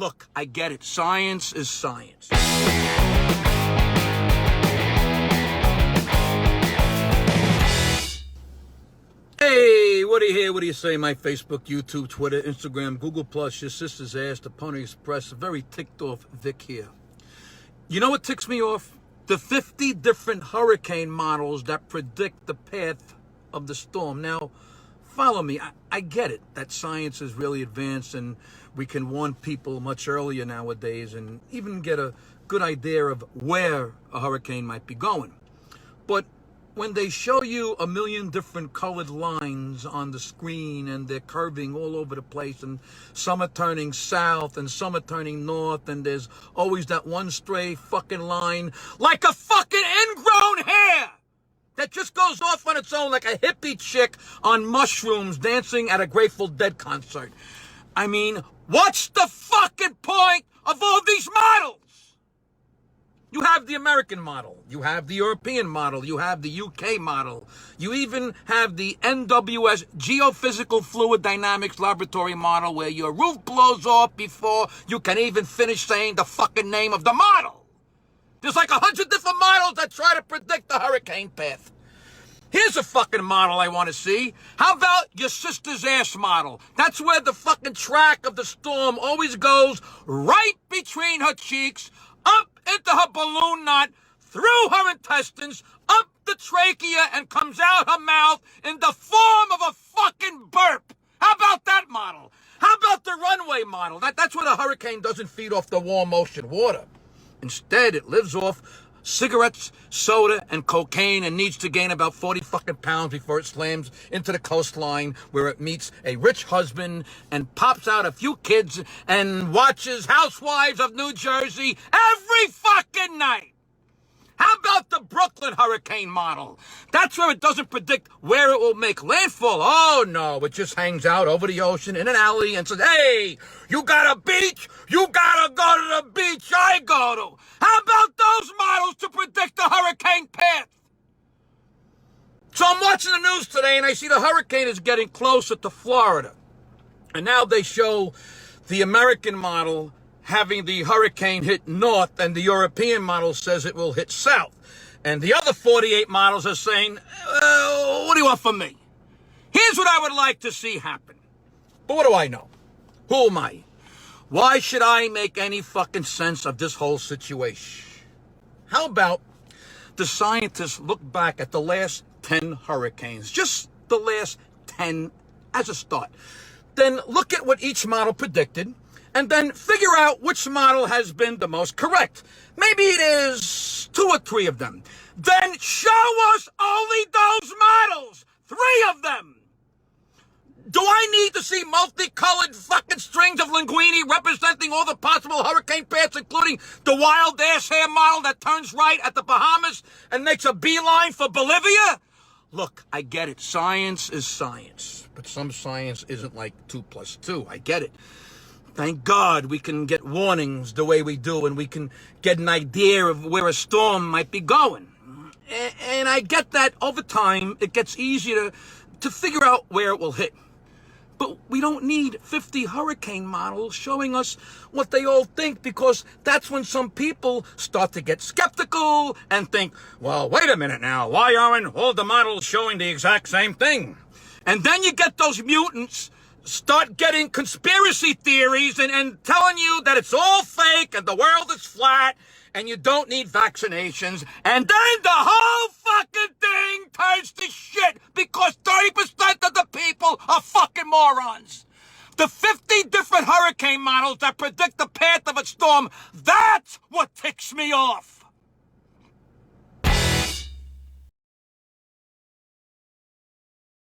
Look, I get it. Science is science. Hey, what do you hear? What do you say? My Facebook, YouTube, Twitter, Instagram, Google+, your sister's ass, the Pony Express. Very ticked off Vic here. You know what ticks me off? The 50 different hurricane models that predict the path of the storm. Now, follow me. I get it that science is really advanced and we can warn people much earlier nowadays and even get a good idea of where a hurricane might be going. But when they show you a million different colored lines on the screen and they're curving all over the place and some are turning south and some are turning north and there's always that one stray fucking line like a fucking ingrown hair that just goes off on its own like a hippie chick on mushrooms dancing at a Grateful Dead concert. I mean, what's the fucking point of all these models? You have the American model, you have the European model, you have the UK model, you even have the NWS Geophysical Fluid Dynamics Laboratory model where your roof blows off before you can even finish saying the fucking name of the model. There's like 100 different models that try to predict the hurricane path. Here's a fucking model I want to see. How about your sister's ass model? That's where the fucking track of the storm always goes right between her cheeks, up into her balloon knot, through her intestines, up the trachea, and comes out her mouth in the form of a fucking burp. How about that model? How about the runway model? That's where the hurricane doesn't feed off the warm ocean water. Instead, it lives off cigarettes, soda, and cocaine and needs to gain about 40 fucking pounds before it slams into the coastline where it meets a rich husband and pops out a few kids and watches Housewives of New Jersey every fucking night. How about the Brooklyn hurricane model? That's where it doesn't predict where it will make landfall. Oh, no, it just hangs out over the ocean in an alley and says, hey, you got a beach? You gotta go to the beach I go to. How about those models to predict the hurricane path? So I'm watching the news today and I see the hurricane is getting closer to Florida. And now they show the American model having the hurricane hit north, and the European model says it will hit south. And the other 48 models are saying, what do you want from me? Here's what I would like to see happen. But what do I know? Who am I? Why should I make any fucking sense of this whole situation? How about the scientists look back at the last 10 hurricanes, just the last 10 as a start. Then look at what each model predicted, and then figure out which model has been the most correct. Maybe it is 2 or 3 of them. Then show us only those models, 3 of them. Do I need to see multicolored fucking strings of linguini representing all the possible hurricane paths, including the wild ass hair model that turns right at the Bahamas and makes a beeline for Bolivia? Look, I get it. Science is science. But some science isn't like 2 + 2. I get it. Thank God we can get warnings the way we do, and we can get an idea of where a storm might be going. And I get that over time it gets easier to figure out where it will hit. But we don't need 50 hurricane models showing us what they all think, because that's when some people start to get skeptical and think, well, wait a minute now, why aren't all the models showing the exact same thing? And then you get those mutants start getting conspiracy theories and telling you that it's all fake and the world is flat and you don't need vaccinations. And then the whole fucking thing turns to shit because 30% of the people are fucking morons. The 50 different hurricane models that predict the path of a storm, that's what ticks me off.